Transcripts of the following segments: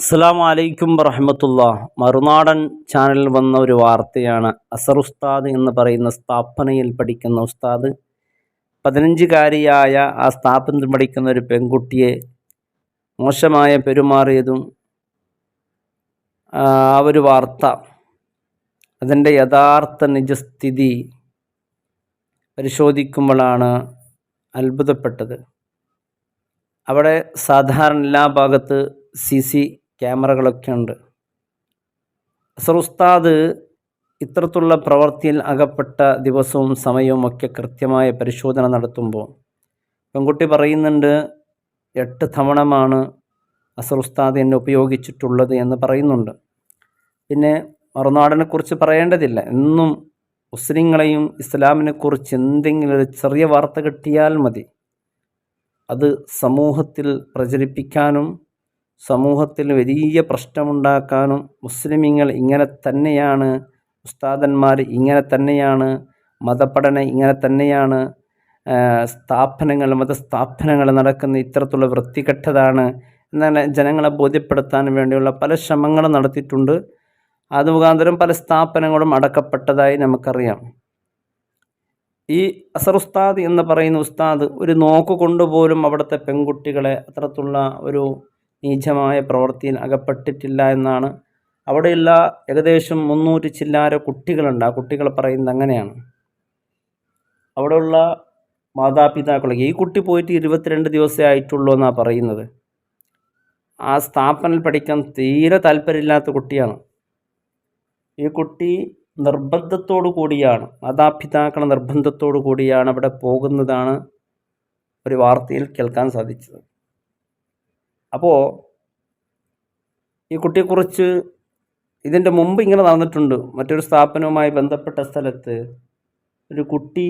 അസ്സലാമു അലൈക്കും വറഹ്മത്തുള്ളാഹ്. മറുനാടൻ ചാനലിൽ വന്ന ഒരു വാർത്തയാണ്. അസർ ഉസ്താദ് എന്ന് പറയുന്ന സ്ഥാപനയിൽ പഠിക്കുന്ന ഉസ്താദ് 15-കാരിയായ ആ സ്ഥാപനത്തിൽ പഠിക്കുന്ന ഒരു പെൺകുട്ടിയെ മോശമായ പെരുമാറിയതും ആ ഒരു വാർത്ത, അതിൻ്റെ യഥാർത്ഥ നിജസ്ഥിതി പരിശോധിക്കുമ്പോഴാണ് അത്ഭുതപ്പെട്ടത്. അവിടെ സാധാരണ എല്ലാ ഭാഗത്ത് CC ക്യാമറകളൊക്കെ ഉണ്ട്. അസർ ഉസ്താദ് ഇത്തരത്തിലുള്ള പ്രവൃത്തിയിൽ അകപ്പെട്ട ദിവസവും സമയവും ഒക്കെ കൃത്യമായ പരിശോധന നടത്തുമ്പോൾ പെൺകുട്ടി പറയുന്നുണ്ട്, 8 തവണമാണ് അസർ ഉസ്താദ് എന്നെ ഉപയോഗിച്ചിട്ടുള്ളത് എന്ന് പറയുന്നുണ്ട്. പിന്നെ മറുനാടനെക്കുറിച്ച് പറയേണ്ടതില്ല. എന്നും മുസ്ലിങ്ങളെയും ഇസ്ലാമിനെക്കുറിച്ച് എന്തെങ്കിലും ഒരു ചെറിയ വാർത്ത കിട്ടിയാൽ മതി, അത് സമൂഹത്തിൽ പ്രചരിപ്പിക്കാനും സമൂഹത്തിൽ വലിയ പ്രശ്നമുണ്ടാക്കാനും മുസ്ലിമീങ്ങൾ ഇങ്ങനെ തന്നെയാണ്, ഉസ്താദന്മാർ ഇങ്ങനെ തന്നെയാണ്, മതപഠനം ഇങ്ങനെ തന്നെയാണ്, മതസ്ഥാപനങ്ങൾ നടക്കുന്ന ഇത്തരത്തിലുള്ള വൃത്തികെട്ടതാണ് എന്നാണ് ജനങ്ങളെ ബോധ്യപ്പെടുത്താൻ വേണ്ടിയുള്ള പല ശ്രമങ്ങളും നടത്തിയിട്ടുണ്ട്. അത് മുഖാന്തരം പല സ്ഥാപനങ്ങളും അടക്കപ്പെട്ടതായി നമുക്കറിയാം. ഈ അസർ ഉസ്താദ് എന്ന് പറയുന്ന ഉസ്താദ് ഒരു നോക്ക് കൊണ്ടുപോലും അവിടുത്തെ പെൺകുട്ടികളെ അത്തരത്തിലുള്ള ഒരു നീചമായ പ്രവൃത്തിയിൽ അകപ്പെട്ടിട്ടില്ല എന്നാണ്. അവിടെയുള്ള ഏകദേശം 300 ചില്ലാര കുട്ടികളുണ്ട്. ആ കുട്ടികൾ പറയുന്നത് അങ്ങനെയാണ്. അവിടെയുള്ള മാതാപിതാക്കളൊക്കെ, ഈ കുട്ടി പോയിട്ട് 22 ദിവസമേ ആയിട്ടുള്ളൂ എന്നാണ് പറയുന്നത്. ആ സ്ഥാപനത്തിൽ പഠിക്കാൻ തീരെ താല്പര്യമില്ലാത്ത കുട്ടിയാണ്. ഈ കുട്ടി നിർബന്ധത്തോടു കൂടിയാണ്, മാതാപിതാക്കളുടെ നിർബന്ധത്തോടു കൂടിയാണ് അവിടെ പോകുന്നതാണ് ഒരു വാർത്തയിൽ കേൾക്കാൻ സാധിച്ചത്. അപ്പോൾ ഈ കുട്ടിയെക്കുറിച്ച് ഇതിൻ്റെ മുമ്പ് ഇങ്ങനെ നടന്നിട്ടുണ്ട്. മറ്റൊരു സ്ഥാപനവുമായി ബന്ധപ്പെട്ട സ്ഥലത്ത് ഒരു കുട്ടി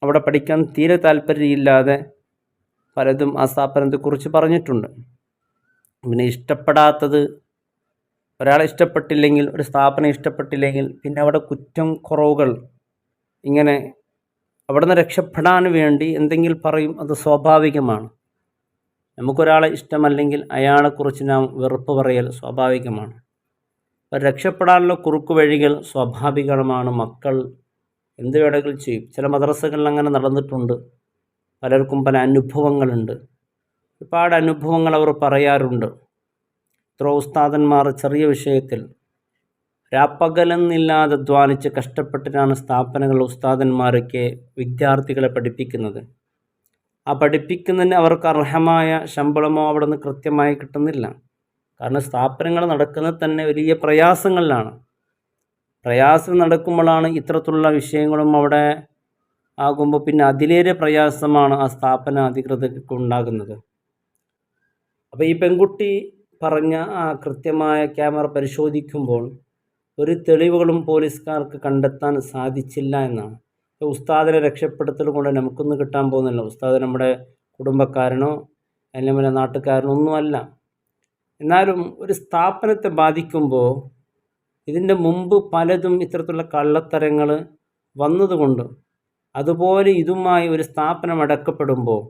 അവിടെ പഠിക്കാൻ തീരെ താല്പര്യമില്ലാതെ പലതും ആ സ്ഥാപനത്തെക്കുറിച്ച് പറഞ്ഞിട്ടുണ്ട്. പിന്നെ ഇഷ്ടപ്പെടാത്തത്, ഒരാളെ ഇഷ്ടപ്പെട്ടില്ലെങ്കിൽ, ഒരു സ്ഥാപനം ഇഷ്ടപ്പെട്ടില്ലെങ്കിൽ പിന്നെ അവിടെ കുറ്റം കുറവുകൾ, ഇങ്ങനെ അവിടെ നിന്ന് രക്ഷപ്പെടാൻ വേണ്ടി എന്തെങ്കിലും പറയും. അത് സ്വാഭാവികമാണ്. നമുക്കൊരാളെ ഇഷ്ടമല്ലെങ്കിൽ അയാളെക്കുറിച്ച് നാം വെറുപ്പ് പറയൽ സ്വാഭാവികമാണ്. രക്ഷപ്പെടാനുള്ള കുറുക്കു വഴികൾ സ്വാഭാവികമാണ്. മക്കൾ എന്ത് വേണമെങ്കിലും ചെയ്യും. ചില മദ്രസകളിൽ അങ്ങനെ നടന്നിട്ടുണ്ട്. പലർക്കും പല അനുഭവങ്ങളുണ്ട്. ഒരുപാട് അനുഭവങ്ങൾ അവർ പറയാറുണ്ട്. എത്രയോ ഉസ്താദന്മാർ ചെറിയ വിഷയത്തിൽ രാപ്പകലെന്നില്ലാതെ അധ്വാനിച്ച് കഷ്ടപ്പെട്ടിട്ടാണ് സ്ഥാപനങ്ങളിലെ ഉസ്താദന്മാരൊക്കെ വിദ്യാർത്ഥികളെ പഠിപ്പിക്കുന്നത്. ആ പഠിപ്പിക്കുന്നതിന് അവർക്ക് അർഹമായ ശമ്പളമോ അവിടെ നിന്ന് കൃത്യമായി കിട്ടുന്നില്ല. കാരണം സ്ഥാപനങ്ങൾ നടക്കുന്നത് തന്നെ വലിയ പ്രയാസങ്ങളിലാണ്. പ്രയാസം നടക്കുമ്പോഴാണ് ഇത്തരത്തിലുള്ള വിഷയങ്ങളും അവിടെ ആകുമ്പോൾ പിന്നെ അതിലേറെ പ്രയാസമാണ് ആ സ്ഥാപന അധികൃതർക്ക് ഉണ്ടാകുന്നത്. അപ്പോൾ ഈ പെൺകുട്ടി പറഞ്ഞ ആ കൃത്യമായ ക്യാമറ പരിശോധിക്കുമ്പോൾ ഒരു തെളിവുകളും പോലീസുകാർക്ക് കണ്ടെത്താൻ സാധിച്ചില്ല എന്നാണ്. ഉസ്താദിനെ രക്ഷപ്പെടുത്തൽ കൊണ്ട് നമുക്കൊന്നും കിട്ടാൻ പോകുന്നില്ല. ഉസ്താദ് നമ്മുടെ കുടുംബക്കാരനോ അല്ലെങ്കിൽ നാട്ടുകാരനോ ഒന്നുമല്ല. എന്നാലും ഒരു സ്ഥാപനത്തെ ബാധിക്കുമ്പോൾ ഇതിൻ്റെ മുമ്പ് പലതും ഇത്തരത്തിലുള്ള കള്ളത്തരങ്ങൾ വന്നതുകൊണ്ട്, അതുപോലെ ഇതുമായി ഒരു സ്ഥാപനം അടക്കപ്പെടുമ്പോൾ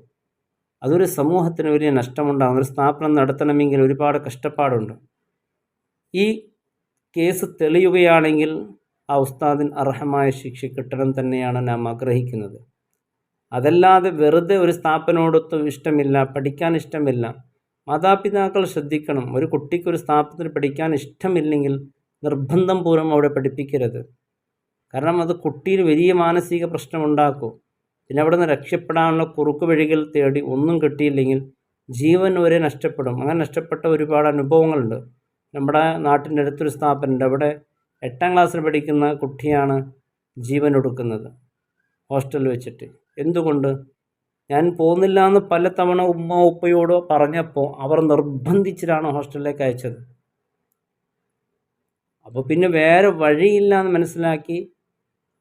അതൊരു സമൂഹത്തിന് വലിയ നഷ്ടമുണ്ടാകും. ഒരു സ്ഥാപനം നടത്തണമെങ്കിൽ ഒരുപാട് കഷ്ടപ്പാടുണ്ട്. ഈ കേസ് തെളിയുകയാണെങ്കിൽ ആ ഉസ്താദിന് അർഹമായ ശിക്ഷ കിട്ടണം തന്നെയാണ് നാം ആഗ്രഹിക്കുന്നത്. അതല്ലാതെ വെറുതെ ഒരു സ്ഥാപനത്തോട് ഇഷ്ടമില്ല, പഠിക്കാൻ ഇഷ്ടമില്ല. മാതാപിതാക്കൾ ശ്രദ്ധിക്കണം. ഒരു കുട്ടിക്ക് ഒരു സ്ഥാപനത്തിൽ പഠിക്കാൻ ഇഷ്ടമില്ലെങ്കിൽ നിർബന്ധം പൂർവ്വം അവിടെ പഠിപ്പിക്കരുത്. കാരണം അത് കുട്ടിയിൽ വലിയ മാനസിക പ്രശ്നമുണ്ടാക്കും. പിന്നെ അവിടെ നിന്ന് രക്ഷപ്പെടാനുള്ള കുറുക്കു വഴികൾ തേടി ഒന്നും കിട്ടിയില്ലെങ്കിൽ ജീവൻ വരെ നഷ്ടപ്പെടും. അങ്ങനെ നഷ്ടപ്പെട്ട ഒരുപാട് അനുഭവങ്ങളുണ്ട്. നമ്മുടെ നാട്ടിൻ്റെ അടുത്തൊരു സ്ഥാപനമുണ്ട്. അവിടെ 8ാം ക്ലാസ്സിൽ പഠിക്കുന്ന കുട്ടിയാണ് ജീവൻ ഒടുക്കുന്നത് ഹോസ്റ്റലിൽ വെച്ചിട്ട്. എന്തുകൊണ്ട്? ഞാൻ പോകുന്നില്ല എന്ന് പല തവണ ഉമ്മ ഉപ്പയോട് പറഞ്ഞപ്പോൾ അവർ നിർബന്ധിച്ചിട്ടാണ് ഹോസ്റ്റലിലേക്ക് അയച്ചത്. അപ്പോൾ പിന്നെ വേറെ വഴിയില്ല എന്ന് മനസ്സിലാക്കി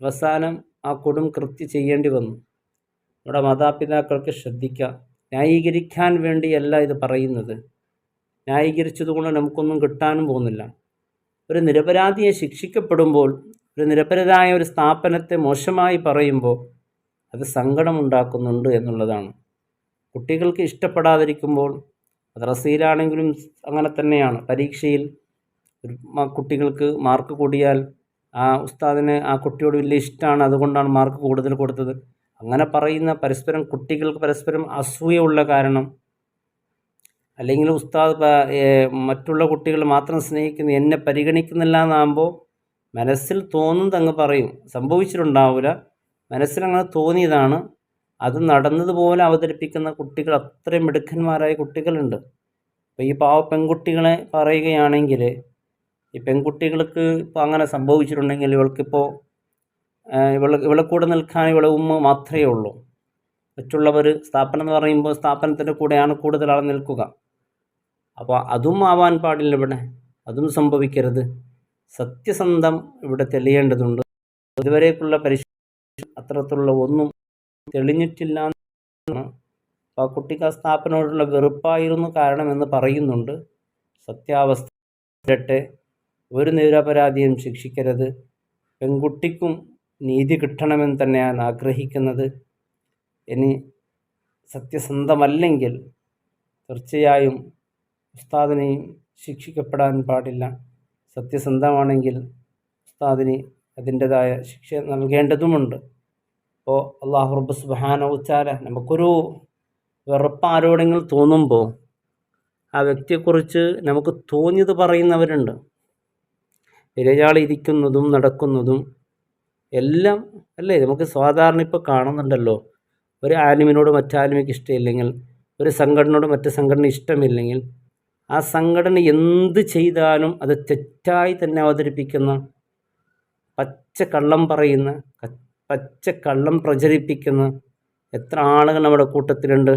അവസാനം ആ കൊടും കൃത്യം ചെയ്യേണ്ടി വന്നു. നമ്മുടെ മാതാപിതാക്കൾക്ക് ശ്രദ്ധിക്കാം. ന്യായീകരിക്കാൻ വേണ്ടിയല്ല ഇത് പറയുന്നത്. ന്യായീകരിച്ചതുകൊണ്ട് നമുക്കൊന്നും കിട്ടാനും പോകുന്നില്ല. ഒരു നിരപരാധിയെ ശിക്ഷിക്കപ്പെടുമ്പോൾ, ഒരു നിരപരാധിയായ ഒരു സ്ഥാപനത്തെ മോശമായി പറയുമ്പോൾ അത് സങ്കടമുണ്ടാക്കുന്നുണ്ട് എന്നുള്ളതാണ്. കുട്ടികൾക്ക് ഇഷ്ടപ്പെടാതിരിക്കുമ്പോൾ മദ്രസയിലാണെങ്കിലും അങ്ങനെ തന്നെയാണ്. പരീക്ഷയിൽ കുട്ടികൾക്ക് മാർക്ക് കൂടിയാൽ ആ ഉസ്താദിന് ആ കുട്ടിയോട് വലിയ ഇഷ്ടമാണ്, അതുകൊണ്ടാണ് മാർക്ക് കൂടുതൽ കൊടുത്തത്. അങ്ങനെ പറയുന്ന കുട്ടികൾക്ക് പരസ്പരം അസൂയുള്ള കാരണം, അല്ലെങ്കിൽ ഉസ്താദ് മറ്റുള്ള കുട്ടികൾ മാത്രം സ്നേഹിക്കുന്നു, എന്നെ പരിഗണിക്കുന്നില്ല എന്നാകുമ്പോൾ മനസ്സിൽ തോന്നുന്നത് അങ്ങ് പറയും. സംഭവിച്ചിട്ടുണ്ടാവില്ല, മനസ്സിലങ്ങനെ തോന്നിയതാണ്. അത് നടന്നതുപോലെ അവതരിപ്പിക്കുന്ന കുട്ടികൾ അത്രയും മിടുക്കന്മാരായ കുട്ടികളുണ്ട്. അപ്പോൾ ഈ പെൺകുട്ടികളെ പറയുകയാണെങ്കിൽ, ഈ പെൺകുട്ടികൾക്ക് ഇപ്പോൾ അങ്ങനെ സംഭവിച്ചിട്ടുണ്ടെങ്കിൽ ഇവൾക്കിപ്പോൾ ഇവളെ കൂടെ നിൽക്കാൻ ഇവളെ ഉമ്മ മാത്രമേ ഉള്ളൂ. മറ്റുള്ളവർ സ്ഥാപനം എന്ന് പറയുമ്പോൾ സ്ഥാപനത്തിൻ്റെ കൂടെയാണ് കൂടുതൽ ആൾ നിൽക്കുക. അപ്പോൾ അതും ആവാൻ പാടില്ല, ഇവിടെ അതും സംഭവിക്കരുത്. സത്യസന്ധം ഇവിടെ തെളിയേണ്ടതുണ്ട്. ഇതുവരേക്കുള്ള അത്തരത്തിലുള്ള ഒന്നും തെളിഞ്ഞിട്ടില്ല. അപ്പോൾ ആ കുട്ടിക്ക് ആ സ്ഥാപനത്തോടുള്ള വെറുപ്പായിരുന്നു കാരണമെന്ന് പറയുന്നുണ്ട്. സത്യാവസ്ഥ ഒരു നിരപരാധിയും ശിക്ഷിക്കരുത്. പെൺകുട്ടിക്കും നീതി കിട്ടണമെന്ന് തന്നെയാണ് ആഗ്രഹിക്കുന്നത്. ഇനി സത്യസന്ധമല്ലെങ്കിൽ തീർച്ചയായും ഉസ്താദിനെയും ശിക്ഷിക്കപ്പെടാൻ പാടില്ല. സത്യസന്ധമാണെങ്കിൽ ഉസ്താദിന് അതിൻ്റെതായ ശിക്ഷ നൽകേണ്ടതുമുണ്ട്. അപ്പോൾ അല്ലാഹു റബ്ബ് സുബ്ഹാനഹു വ തആല നമുക്കൊരു വെറുപ്പ് ആരോടെങ്കിലും തോന്നുമ്പോൾ ആ വ്യക്തിയെക്കുറിച്ച് നമുക്ക് തോന്നിയത് പറയുന്നവരുണ്ട്. ഇരയാൾ ഇരിക്കുന്നതും നടക്കുന്നതും എല്ലാം അല്ലേ നമുക്ക് സാധാരണ ഇപ്പോൾ കാണുന്നുണ്ടല്ലോ. ഒരു ആലിമിനോട് മറ്റാലിമിക്ക് ഇഷ്ടമില്ലെങ്കിൽ, ഒരു സംഘടനയോട് മറ്റു സംഘടന ഇഷ്ടമില്ലെങ്കിൽ, ആ സംഘടന എന്ത് ചെയ്താലും അത് തെറ്റായി തന്നെ അവതരിപ്പിക്കുന്ന, പച്ചക്കള്ളം പറയുന്ന, പച്ചക്കള്ളം പ്രചരിപ്പിക്കുന്ന എത്ര ആളുകൾ നമ്മുടെ കൂട്ടത്തിലുണ്ട്.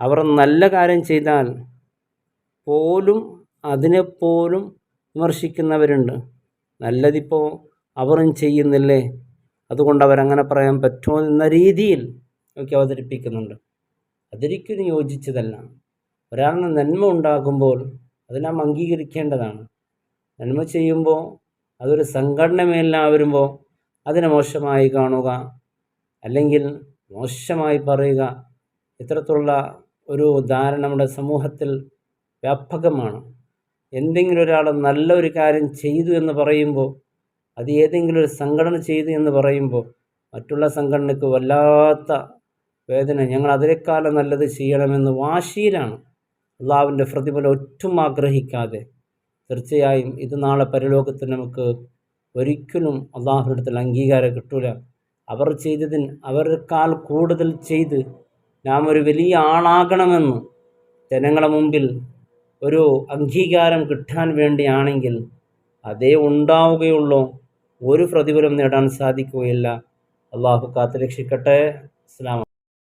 അവർ നല്ല കാര്യം ചെയ്താൽ പോലും അതിനെപ്പോലും വിമർശിക്കുന്നവരുണ്ട്. നല്ലതിപ്പോൾ അവരും ചെയ്യുന്നില്ലേ, അതുകൊണ്ട് അവരങ്ങനെ പറയാൻ പറ്റുമോ എന്ന രീതിയിൽ ഒക്കെ അവതരിപ്പിക്കുന്നുണ്ട്. അതൊരിക്കലും യോജിച്ചതല്ല. ഒരാളിന് നന്മ ഉണ്ടാകുമ്പോൾ അത് നാം അംഗീകരിക്കേണ്ടതാണ്. നന്മ ചെയ്യുമ്പോൾ അതൊരു സംഘടനമേലാ വരുമ്പോൾ അതിനെ മോശമായി കാണുക, അല്ലെങ്കിൽ മോശമായി പറയുക, ഇത്തരത്തിലുള്ള ഒരു ധാരണ നമ്മുടെ സമൂഹത്തിൽ വ്യാപകമാണ്. എന്തെങ്കിലും ഒരാൾ നല്ലൊരു കാര്യം ചെയ്തു എന്ന് പറയുമ്പോൾ, അത് ഏതെങ്കിലും ഒരു സംഘടന ചെയ്തു എന്ന് പറയുമ്പോൾ മറ്റുള്ള സംഘടനയ്ക്ക് വല്ലാത്ത വേദന, ഞങ്ങൾ അതിനേക്കാളും നല്ലത് ചെയ്യണമെന്ന് വാശിയിലാണ്. അള്ളാഹുവിൻ്റെ പ്രതിഫലം ഒട്ടും ആഗ്രഹിക്കാതെ. തീർച്ചയായും ഇത് നാളെ പരലോകത്ത് നമുക്ക് ഒരിക്കലും അള്ളാഹുവിൻ്റെ അടുത്തുള്ള അംഗീകാരം കിട്ടൂല. അവർ ചെയ്തതിന് അവരെക്കാൾ കൂടുതൽ ചെയ്ത് നാം ഒരു വലിയ ആളാകണമെന്ന് ജനങ്ങളുടെ മുമ്പിൽ ഒരു അംഗീകാരം കിട്ടാൻ വേണ്ടിയാണെങ്കിൽ അതേ ഉണ്ടാവുകയുള്ളൂ, ഒരു പ്രതിഫലം നേടാൻ സാധിക്കുകയില്ല. അള്ളാഹു കാത്തുരക്ഷിക്കട്ടെ. അസ്സലാമു